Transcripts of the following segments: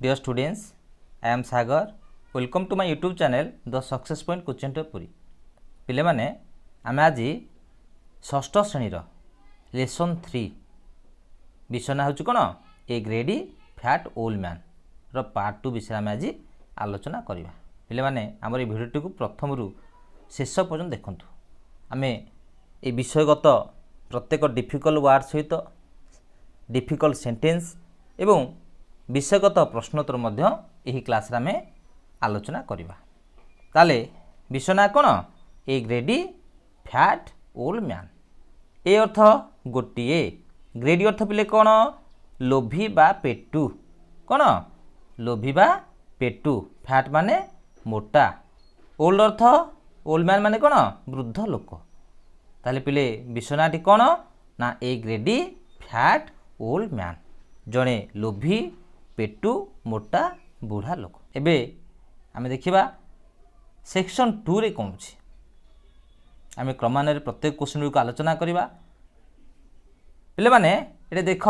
Dear students, I am Sagar. Welcome to my YouTube channel, The Success Point Coaching Puri. पिले माने आमे आज षष्ठ श्रेणी लेसन 3 विषय ना होची कोन ए ग्रेडी फैट ओल्ड मैन रो पार्ट 2 विषय आमे आज आलोचना करिवा। पिले माने हमर ए भिडियो को प्रथम रु शेष पर्यंत देखंतु। आमे ए विषयगत प्रत्येक डिफिकल्ट वर्ड सहित डिफिकल्ट सेंटेंस एवं विषयगत प्रश्नोत्तर मध्य एही क्लास रे आमे आलोचना करिवा। ताले विषय ना कोन ए ग्रेडी फैट ओल्ड मैन। ए अर्थ गोटिए, ग्रेडी अर्थ पिले कोन लोभी बा पेटू, कोन लोभी बा पेटू, फैट माने मोटा, ओल्ड अर्थ ओल्ड मैन माने कोन वृद्ध लोक। ताले पिले विषय नाटी कोन ना ए ग्रेडी फैट ओल्ड मैन, जणे लोभी पेटू मोटा बुढ़ा लोक। एबे आमे देखिबा सेक्शन 2 रे कोन अछि। आमे क्रमान्वये प्रत्येक क्वेश्चन को आलोचना करिबा। पिले माने एटे देख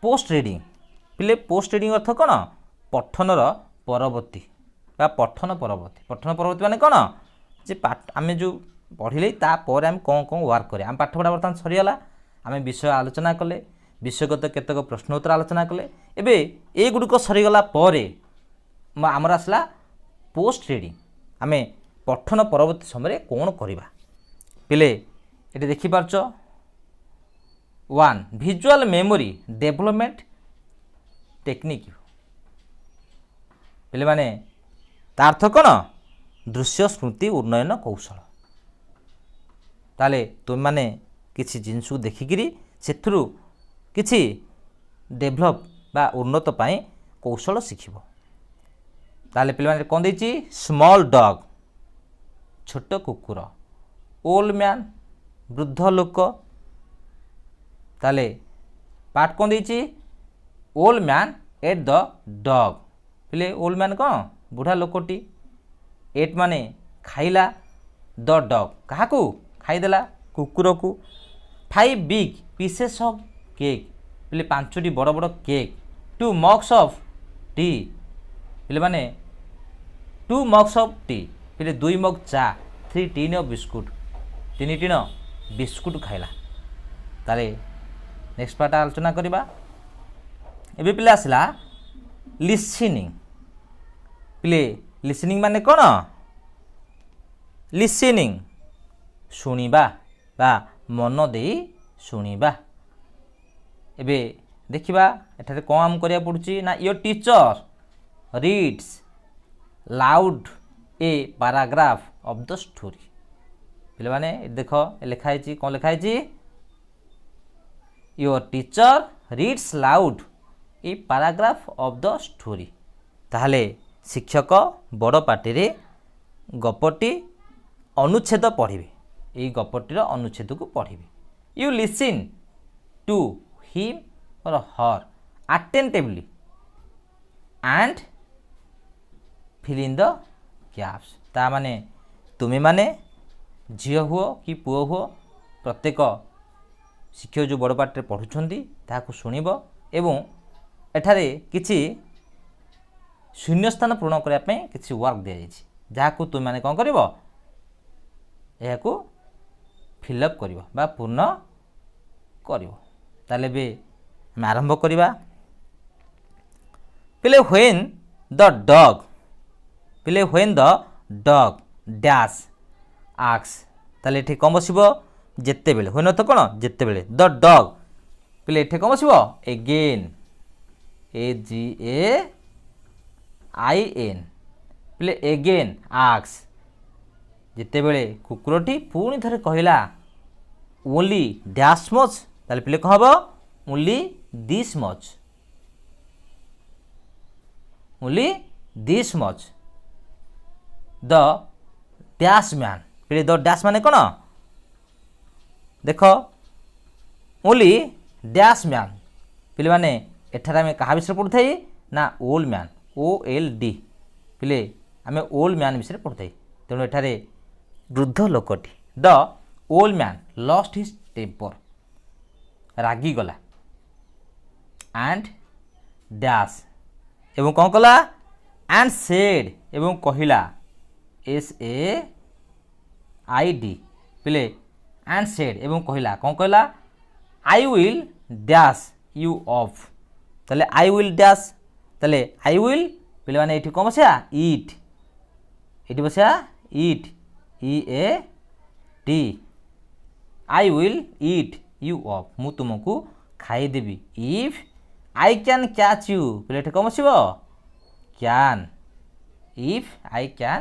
पोस्ट रीडिंग। पिले पोस्ट रीडिंग अर्थ कोन पठनर परवर्ती बा पठन परवर्ती। पठन परवर्ती माने कोन जे आमे जो पढ़िले ता पर आमे कोन कोन वर्क करे। आम पाठ पढ़ा बर्तमान सरीगला, आमे विषय आलोचना कले, विषयगत केतक प्रश्नोत्तर आलोचना कले। एबे ए गुडको सरीगला परे आमर आसला पोस्ट रीडिंग। आमे पठन परवर्ती समय कौन करिबा। पिले एटी देखि पारछ 1 विजुअल मेमोरी डेवलपमेंट टेक्निक। पिले माने तार अर्थ कोन दृश्य स्मृति उन्नयन कौशल। ताले तुम माने किछि जिंस देखिकिरी सेथुरु किछि डेभलप बा उन्नत पाई कौशल शिखिबो। ताले पिले माने कोन देछि स्मॉल डॉग छोट कुकुर, ओल्ड मैन वृद्ध लोक। ताले पार्ट कोन देछि old man ate the dog. पिले ओल्ड मैन कोन बुढ़ा लोकटी, एट माने खाइला, द डॉग काहाकू खाइदेला कुकुर को। 5 बिग पीसेस ऑफ केक। पिले 5टी बड़ बड़ केक। 2 mugs of T. पिले माने 2 मग्स ऑफ टी। पिले 2 मग चा। 3 tin of biscuit. 3 tin biscuit खाइला। ताले नेक्स्ट पार्ट आलोचना करिबा। एबे पिले आसला लिसनिंग। पिले लिसनिंग माने कोन लिसनिंग सुनिबा बा मन देई सुनिबा। एबे देखिबा एठारे कोन हम करिया पड़ुची ना your teacher reads loud a paragraph of the story. पिले माने देख लिखा है कौन लिखा है your teacher reads loud a paragraph of the story. ताहले शिक्षक बड़ पार्टी रे गपटी अनुच्छेद पढ़िबे। ए गपटीर अनुच्छेद को पढ़िबे। यू लिसन टू हिम और her attentively and fill in the gaps. ता माने तुमे माने झियो हुओ कि पुओ हुओ प्रत्येक शिक्षक जो बड़ पार्टी पढ़ुछंती ताहाकु सुनिबो एवं एठारे किछि शून्य स्थान पूर्ण करबा पे किछि वर्क दिया जायछि जाहाकु तुमे माने कोन करिवो एहाकु फिलअप करिवो बा पूर्ण करिवो। ताले बे हम आरंभ करिबा। पिले व्हेन द डॉग। पिले व्हेन द डॉग डैश आक्स। ताले एठी कम बसिबो जेते बेले। होय न तो कोन जेते बेले द डॉग। पिले एठी कम बसिबो again A G A I N. पिले अगेन आक्स जेते बेले कुकुरटी पुणी थरे कहिला ओनली डैश मच। ताले पिले कह हबो only this much. Only this much the dash man. पिले द डैश माने कोन देख ओनली डैश मैन। पिले माने एठारे आमे कहा विषय पढ़ुथाई ना old man O L D. पिले आमे ओल्ड मैन विषय पढ़ुथाई तेणु एठारे वृद्ध लोकटी the old man lost his temper रागी गला एंड डैश एवं कौन कला एंड सेड एवं कहला SAID पिले एंड सेड एवं कहला कौन कहला I will dash you of तले आई विल डैश तले आई विल पिले माने एठी कौन बसिया ईट एठी बसिया eat EAT I will eat you of मु तुमको खाई देबी if I can catch you पिले एठी कौन बसिबो can if I can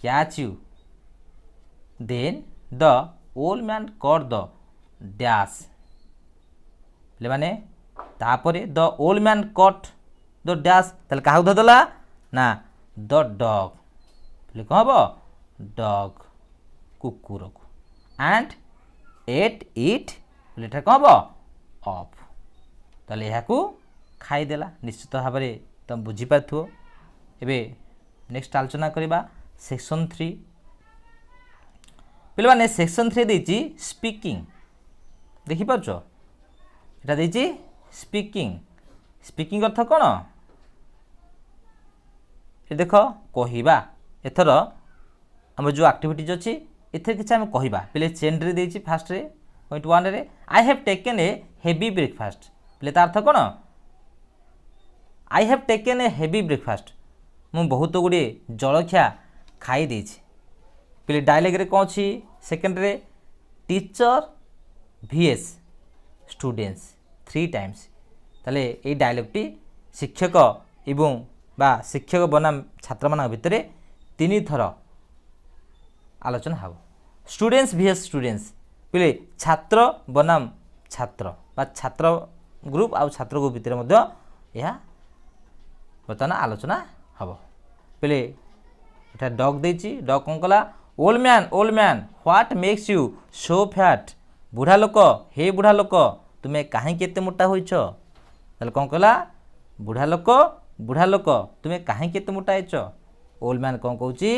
catch you then the old man caught the dash पिले माने तापरे the old man caught the dash तले काहु धदला ना द डॉग पिले कौन हबो डॉग कुकुर को एंड एट इट पिले एटा कौन हबो ऑफ तले यहाँ को खाईदेला निश्चित भाव में तुम बुझीपार एबे नेक्स्ट आलोचना करवा सेक्शन 3 पे मैंने सेक्शन 3 देती स्पीकिंग देखिपार एटा देती स्पीकिंग स्पीकिंग अर्थ कौन ये देख कहवा एथर आम जो एक्टिविटीज अच्छी एथर किसी आम कहवा पे चेन रे देती फास्ट रे पॉइंट 1 रे आई have taken a heavy breakfast पे तार अर्थ कौन आई have taken a heavy breakfast मु बहुत गुड़े जलखिया खाई देछि पे डायलॉग रे कौन अच्छी सेकेंड रे टीचर VS स्टूडेंट्स 3 टाइम्स ताले ये डायलॉगटी शिक्षक एवं बा शिक्षक बनाम छात्र मान भितर 3 थर आलोचना हो स्टूडेंट्स VS स्टूडेंट्स पे छात्र बनाम छात्र बा छात्र ग्रुप आउ छात्र ग्रुप भितर मध्य यह बर्तमान आलोचना हम पे एटा डॉग देछि डॉग कौन कला old man what makes you so fat बुढ़ा लोक हे बुढ़ा लोक तुम्हें कहीं केते मोटा होइछ ताले कौन कला बुढ़ा लोक तुम्हें कहीं केते मोटा होइछ ओल्ड मैन कौन कहूची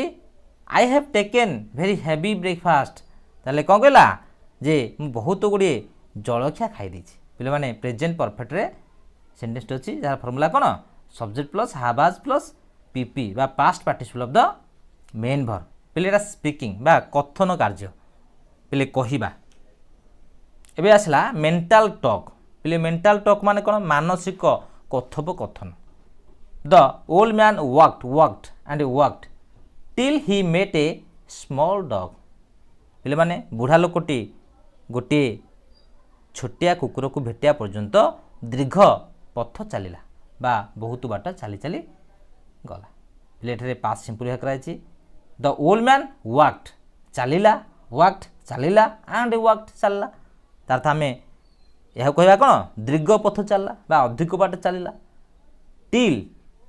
I have taken very heavy breakfast ताले कौन कहला जे मु बहुत गुड़े जलखिया खाई देछि पे माने प्रेजेंट परफेक्ट रे सेंटेंस अच्छी जार फॉर्मूला कौन सब्जेक्ट प्लस हाबाज प्लस PP बा past participle of the main verb पे स्पीकिंग बा कथन कार्य पे कहवा एबे आसला मेंटल टॉक पे मेंटल टॉक माने कौन मानसिक कथोपकथन the old man worked and worked till he met a small dog पे माने बुढ़ा लोकटी गोटे छोटिया कुकुर को भेटिया पर्यंत दीर्घ पथ चलला बा बहुत बाट चली चली गला प्लेटे पास सिंपल कराई द ओल्ड मैन वर्कड चलला एंड वर्कड चलला तार आम यह कहवा कौन दीर्घ पथ चलला बा अधिक बाट चलला till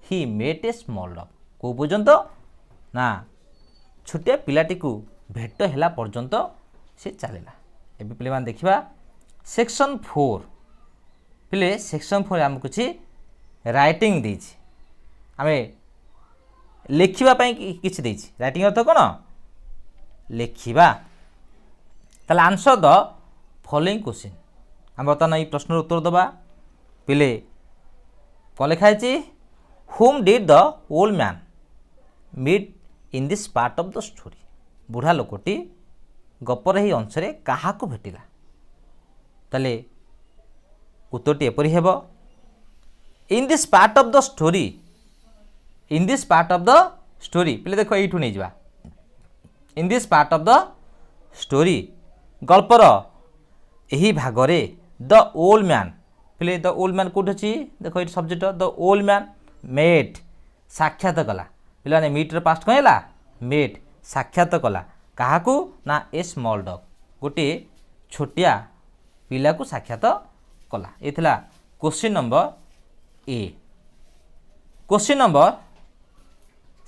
he met a small dog को पर्यंत ना छोटिया पिलाटी को भेट है पर्यंत से चलला एबे पिले मान देखिबा सेक्शन 4 पिले सेक्शन 4 आम कुछ राइटिंग देछि आमे लिखिबा पई किछि देछि राइटिंग अर्थ कोन लिखिबा ताले आंसर द फॉलोइंग क्वेश्चन हम बर्तमान ये प्रश्न उत्तर दबा पिले कौन लिखा है whom did the old man meet in this part of the story बुढ़ा लोकटी गपर ही अंश क्या भेटिला ताले उत्तरटी एपरी हेब in this part of the story पे देख यू नहीं जा in this part of the story गल्पर यही भागरे द ओल्ड मैन पे द ओल्ड मैन कौट अच्छी देख ये subject the old man met साक्षात कला पे मीट्र पास्ट कौन है मेट साक्षात कला क्या ना ए स्मॉल डॉग गोटे छोटिया पिला को साक्षात कला ये question number a question number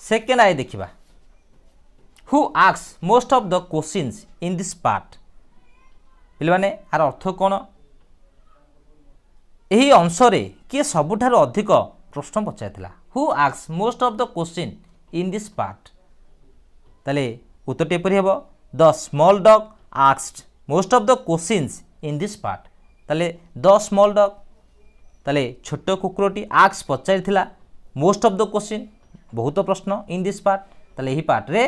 second आई देखिबा who asks most of the questions in this part पे माने यार अर्थ कौन यही अंशरे किए सबुठार अधिक प्रश्न पचार who asks most of the question in this part ताले उत्तर टेपर हेब the small dog asked most of the questions in this part ताले द स्मॉल डॉग ताले छोट कुकुरटी आक्स पचारि मोस्ट ऑफ द क्वेश्चन बहुत प्रश्न इन दिस पार्ट ताले यही पार्ट रे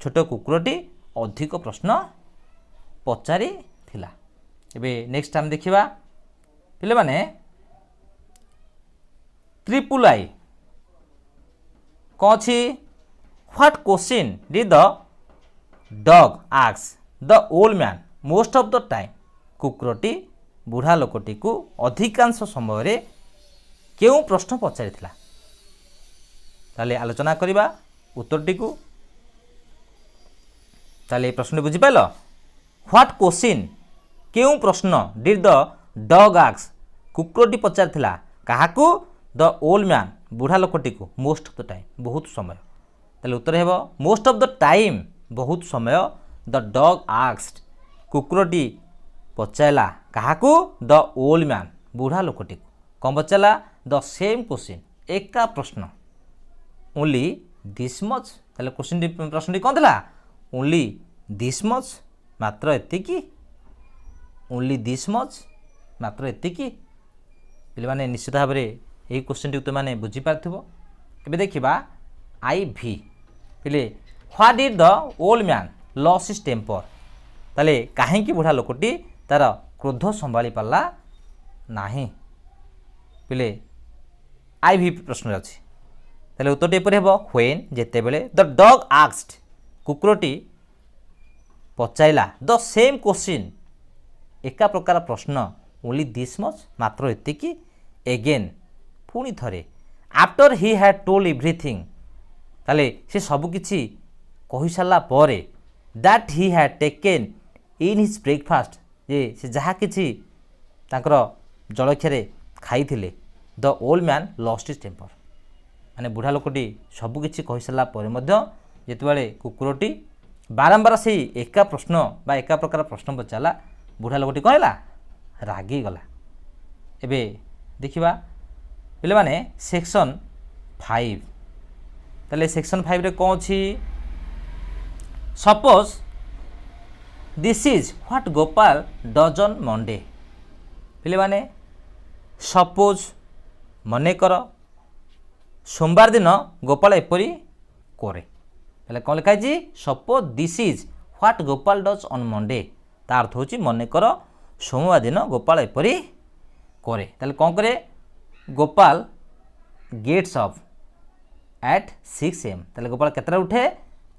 छोट कुकुरटी अधिक प्रश्न पचारि थिला। एबे नेक्स्ट टाइम देखिबा पिले माने ट्रिपल आई कौन छी what question did the dog ask the old man most of the time कुकुरटी बुढ़ा लोकटी को अधिकांश समय रे केउ प्रश्न पचारि थिला। ताले आलोचना करिबा उत्तरटी को ताले प्रश्न बुझी पाइल व्हाट क्वेश्चन केउ प्रश्न डिड द डॉग आस्क कुकुरटी पचारि थिला काहाकू द ओल्ड मैन बुढ़ा लोकटी को मोस्ट ऑफ द टाइम बहुत समय ताले उत्तर हेबो मोस्ट ऑफ द टाइम बहुत समय द डॉग आस्क्ड कुकुरटी पचारला काहाकू द ओल्ड मैन बुढ़ा लोकटी को कौन पचारला द सेम क्वेश्चन एका प्रश्न ओनली दिस मच ताले क्वेश्चन प्रश्न कौन था ओनली दिस मच मात्र एतिकी ओनली दिस मच मात्र एतिकी पे मैंने निश्चित भाव में यही क्वेश्चन टी तुम बुझी पार्थिबो। एबे देखिबा आई भी पिले what did the old man lose his temper ताले काहेकि बुढ़ा लोकटी तार क्रोध संभाली पारला नाही पिले आई भी प्रश्न अच्छी ताले उत्तर टी हेबो व्हेन जेते बेले द डॉग आस्क्ड कुकुरटी पचाइला द सेम क्वेश्चन एका प्रकार प्रश्न ओनली दिस मच मात्र एतिकी एगेन पुणी थरे after he had told everything ताले से सब किछि कहि सारला परे that he had taken in his breakfast जे से जहा किछि तांकर जलखिया खाई थिले the old man lost his temper माने बुढ़ा लोकटी सब किछि कहि सारला परे मध्य जेतबेले कुकुरटी बारंबार से एका प्रश्न बा एका प्रकार प्रश्न पचारला बुढ़ा लोकटी कहला रागी गला। एबे देखिबा पिले माने सेक्शन 5 ताले सेक्शन 5 रे कौन छी suppose this is what Gopal does on Monday पिले माने सपोज मने कर सोमवार दिन गोपाल एपरी करे पहले कौन लिखा है suppose this is what Gopal does on Monday तार अर्थ होची मने कर सोमवार दिन गोपाल एपरी करे ताले कौन करे Gopal gets up at 6 AM ताले गोपाल केतरा उठे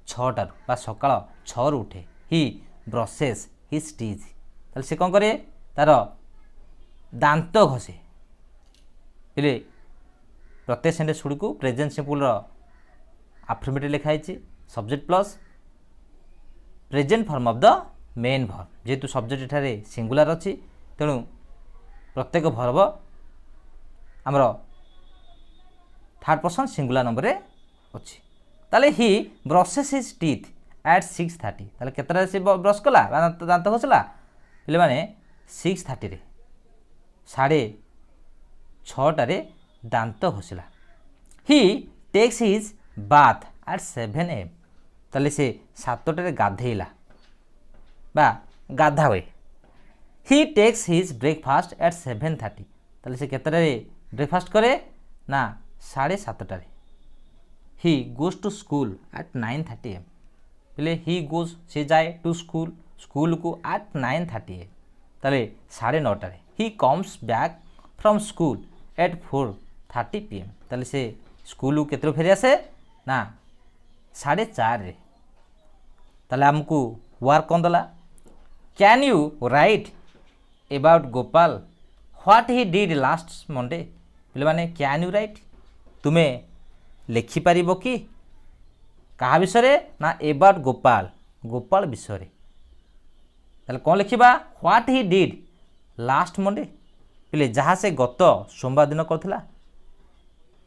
6टार बा सकाळ 6 रु उठे ही ब्रशेस हिज टीथ ताले से कौन करे तार दांत घसे पिले प्रत्येक सेंटेंस गुड़ी को प्रेजेंट सिंपल आफर्मेटिव लिखाई subject plus present form of the main verb जेहेतु सब्जेक्ट एठारे सिंगुलर अच्छी तेणु प्रत्येक वर्ब आमर थर्ड पर्सन सिंगुलर नंबर अच्छी ताले ही ब्रशेस हिज टीथ एट 6:30 ताले केतरा से ब्रश कला दांत घसला पिले माने 6:30 रे 6:30 दांत घसला he takes his bath at 7 AM ताले से 7टारे गाधेला बा गाधा हुए he takes his breakfast at 7:30 ताले से केतटारे ब्रेकफास्ट करे ना 7:30 he goes to school at 9:30 AM पहले ही गोज से जाए टू स्कूल स्कूल को एट 9:30 AM ताले 9:30 he comes back from school at 4:30 PM ताले से स्कूल केतरे फेरी आसे ना 4:30 ताले हमको वर्क कौन दला can you right about Gopal what he did last Monday पे माने कैन यू राइट तुम्हें लिखिपार कि क्या विषय ना अबाउट गोपाल गोपाल विषय ताले कौन लिखा what he did last Monday पे जहाँ से गत सोमवार दिन करथिला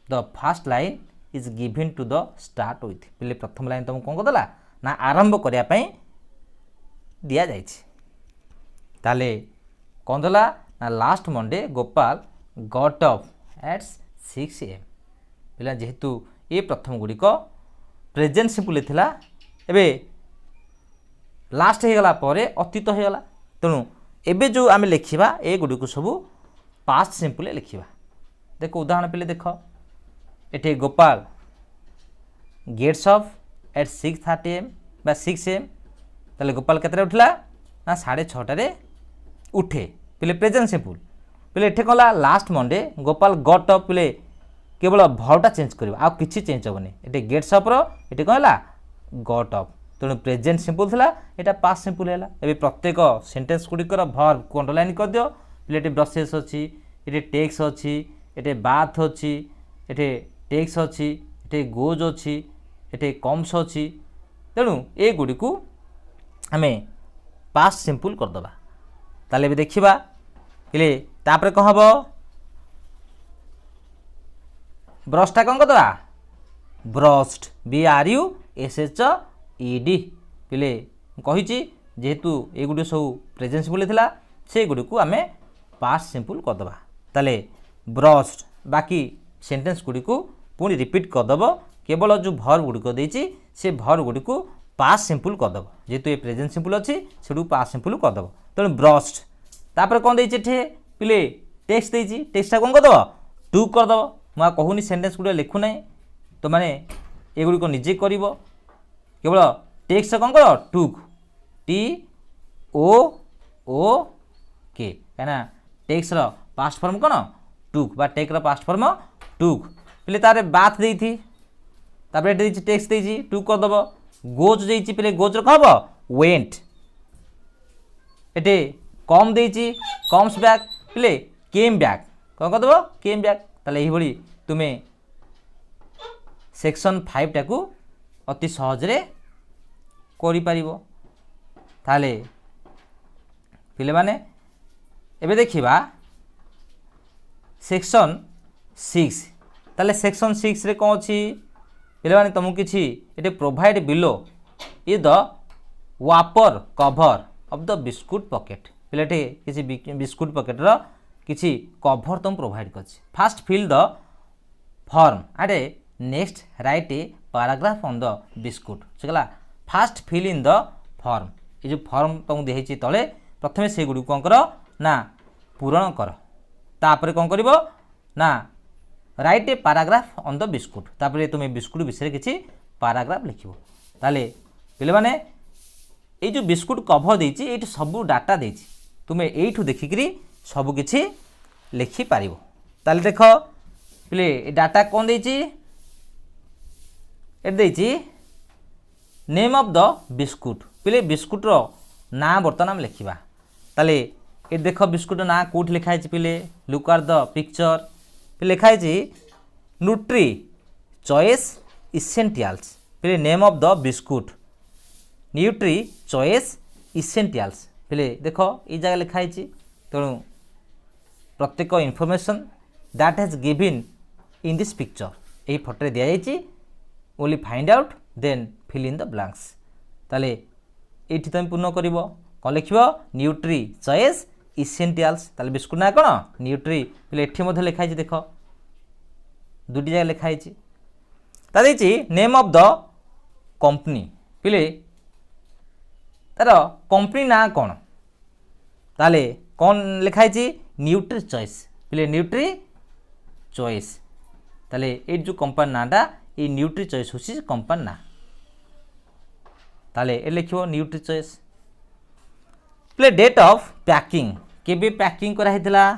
the first line is given to the start with पे प्रथम लाइन तुमको कौन करदेला ना आरंभ करने दि जाए ताले कौन दला ना last Monday Gopal got up at 6 AM पिला जेहेतु ये प्रथम गुड़िक प्रेजेंट सिंपल थिला एबे लास्ट हो गला परे अतीत हो गला तेणु एबे जो आमे लिखिबा ए गुडी को सब पास्ट सिंपल लिखा। देख उदाहरण पे देख ये Gopal gets up at 6:30 AM बा 6 AM। ताले गोपाल केतरे उठला ना 6:30 उठे पिले प्रेजेंट सिंपल। पिले एठे कला last Monday Gopal got up पिले केवल भरटा चेंज कर आ किसी चेंज हेनी। ये गेट्स अप रे कौन है गट अप तेणु प्रेजेंट सिंपल था यहाँ पास्ट सिंपल है। ये प्रत्येक सेंटेंस गुड़िकर भर्ब को अंडरलाइन कर दियो। पिले ब्रशेस अच्छी ये टेक्स अच्छी ये बाथ अच्छी ये टेक्स अच्छी ये गोज अच्छी ये कम्स अच्छी तेणु ये गुड़ी को आम पास्ट सिंपल करदे। ताले भी देखा पिले तापर कौन हम ब्रशटा कौन करदे ब्रश्ड BRUSHED पिले कही जेहेतु ये गुड़ी सब प्रेजेंट सिंपल था से गुड़ी को आम पास्ट सिंपल करदे। ताले ब्रश्ड बाकी सेंटेंस गुड़ी को पुणी रिपीट करदब केवल जो भर गुड़िक देती से भर गुड़ी को पास्ट सिंपल करदब जेहेतु ये प्रेजेंट सिंपल अच्छी से पास्ट सिंपल करदब। तेणु ब्रश्ड तापर कौन देखे पिले टेक्स्ट देती टेक्सटा कौन करदब टू करदब। मुझे कहूनी सेंटेंस गुड़ा लिखु ना तो मैंने ये गुड़िक निजे कर केवल टेक्स्ट कौन कर टूक TOOK कहीं टेक्स पास्ट फॉर्म कौन टूक बा टेक्र पास्ट फॉर्म टूक पिले तारे बाथ देती टेक्स्ट देती टूक करदब। गोज देती पिले गोज रखब वेंट ये कम देती कम्स बैक पिले केम बैक कौन करदब केम बैक। ताले यही तुम्हें सेक्शन 5 टाकू अति सहजरे करिपारिबो। ताले पिले माने एबे देखिबा सेक्शन 6। ताले सेक्शन 6 रे कौन अच्छी पिले माने तुमको किछि एटे प्रोवाइड बिलो इ द वापर cover of the biscuit pocket पिले किसी बिस्कुट पॉकेट रो किसी कभर तुम प्रोवाइड कर। Fast fill the form at next write a paragraph on the biscuit चला। Fast fill in the form ये जो फॉर्म तुमको दिखाई तले प्रथम से गुड़ी कौन कर ना पूरण कर तापर कौन कर ना right a paragraph on the biscuit तापर तुम्हें बिस्कुट विषय किसी पैराग्राफ लिख। ताले पिले माने ये जो बिस्कुट कभर देती ये सब डाटा देती तुम्हें यू देखिकी सब किछि लिखि पारिबो। ताले देख पिले डाटा कौन देती देती नेम ऑफ द बिस्कुट पिले बिस्कुट रो ना बर्तमान लिखा। ताले ये देख बिस्कुट ना कौट लिखाई पिले लुक आर द पिक्चर पिले लिखाई न्यूट्री चॉइस इसेंटियल्स पिले name of the biscuit Nutri Choice Essentials पिले देख ये जगह लिखाई तेणु प्रत्येक information that has given in this picture यही फोटो दि जाइए only find out then fill in the blanks. ताले ये तुम पूर्ण कर कौन लिख न्यूट्री चॉइस इसेंटियल्स ताले बिस्कुट ना कौन न्यूट्री पिले ये लिखाई देख दुटी जगह लिखाई तादी नेम ऑफ द कंपनी पिले तार कंपनी ना कौन ताले कौन लिखाई न्यूट्री चॉइस पिले न्यूट्री चॉइस ताले ये जो कंपनी नाटा ये न्यूट्री चॉइस होची कंपनी ना ताले ये लिखो न्यूट्री चॉइस। पिले डेट ऑफ पैकिंग केबे पैकिंग करा हितला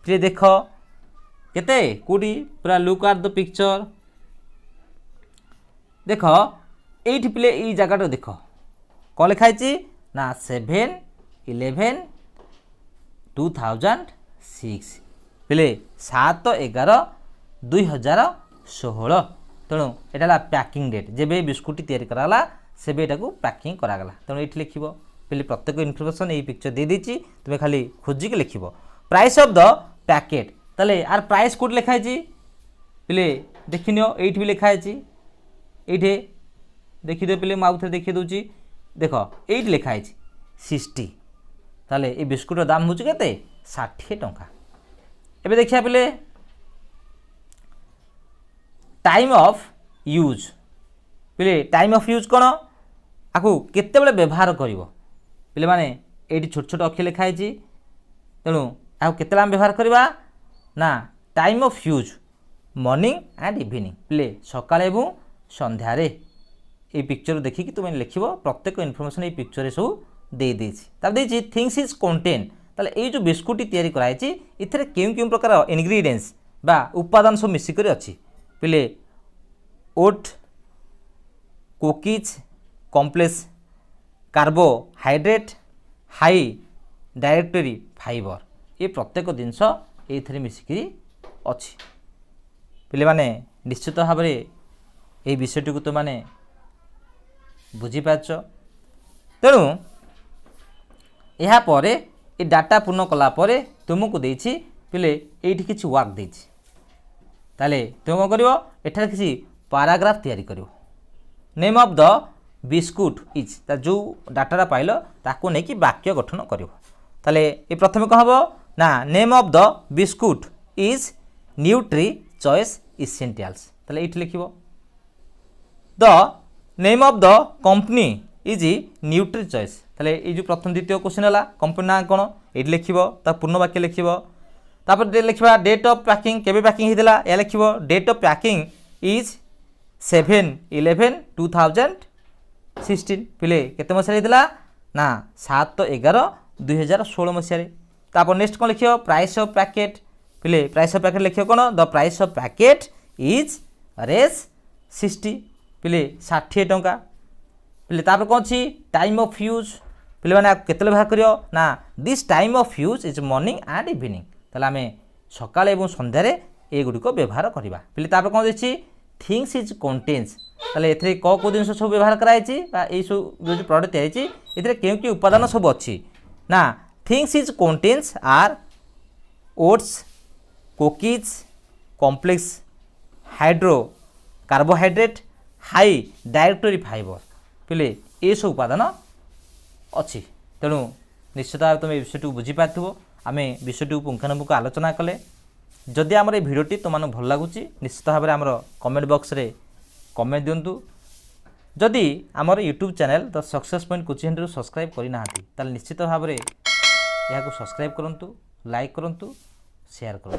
पिले देख केते कोडी पूरा लुक आट द पिक्चर देख एट पिले ये जगह देख कौन लिखाई ना 7/11/2006 पिले 7/11/2016 तेणु यहाँ पैकिंग डेट जब बिस्कुट तैयारी कराला से पैकिंग करागला तेणु ये लिख पिले प्रत्येक इनफर्मेशन ये पिक्चर दे देती तुम्हें खाली खोजिक लिख प्राइस ऑफ द पैकेट ताले यार प्राइस कौट लिखाई पिले देखि नियो ये भी लिखाई ये देखिदे पिले मुझे देखी दूची देख ये लिखाई 60 ताले ये बिस्कुट दाम हूँ के 60 टंका। एबे देखिया पिले टाइम ऑफ यूज पिले टाइम ऑफ यूज कौन आपको केते बेले व्यवहार करिवो पिले माने एटी छोट छोट अक्षर लिखाई तेणु आपको केते व्यवहार करवा ना time of use morning and evening पिले सकाळे एवं संध्यारे ये पिक्चर देखिकी तुम लिख प्रत्येक इनफर्मेशन ये पिक्चर सब दे देछि थिंग्स इज कंटेन ताले ये जो बिस्कुट तैयारी कराई इथे क्यों क्यों प्रकार इनग्रीडियंट्स बा उपादान सब मिसिकर अच्छी पिले oat cookies complex carbohydrate high डायरेक्टरी फाइबर ये प्रत्येक जिनस ये मिसिकी अच्छी पिले माने निश्चित भाव में ये विषयटी को तुम मैंने बुझीपार तेणु यापर ये डाटा पूर्ण कलापर तुमको देछि पिले ये किसी वर्क देछि ताले तुम कौन कर एठार किसी पाराग्राफ तैयारी कर name of the biscuit is जो डाटा पाइल ताको नहीं वाक्य गठन कर ताले ये प्रथम कौन हम ना name of the biscuit is Nutri Choice Essentials ताले ये लिख the name of the company is Nutri Choice ताले ये जो प्रथम द्वितीय क्वेश्चन है कंपनी ना कौन ये लिख पूर्ण वाक्य लिख तापर लिखा डेट ऑफ पैकिंग केबे पैकिंग होता या लिख डेट ऑफ पैकिंग इज 7/11/2016 पिले केते मसीह होता ना 7/11/2016 मसीह तापर नेक्स्ट कौन लिख प्राइस ऑफ पैकेट पिले प्राइस ऑफ पैकेट लिख कौन the price of packet is Rs 60 पिले 60 टंका पिले तापर कौन अच्छी टाइम ऑफ यूज पिले मैंने केते व्यवहार करियो ना this time of use is morning and evening ताले आमे सकाळे एवं संध्यारे ए गुडी को व्यवहार करबा पिले तापर कौन देछि थिंग्स इज कंटेन्स ताले एथरे को जिनस सब व्यवहार कराइछि बा ए सब जो प्रोडक्ट तैयारी एथरे केउ कि उपादान सब अछि ना things is contains are oats cookies complex hydro carbohydrate high डायरेक्टरी फाइबर पिले ये सब उपादान अच्छी तेणु निश्चित भाव तुम विषय को बुझीपार आम विषय को पुंखानुपुंख आलोचना कले जदि आम भिडियोटी तुम भल लगुच निश्चित भाव में आम कमेंट बॉक्स रे कमेंट दिंतु जदि आमर YouTube channel the success point coaching centre subscribe करना निश्चित भाव में यह सब्सक्राइब करूँ लाइक करूँ शेयर करूँ।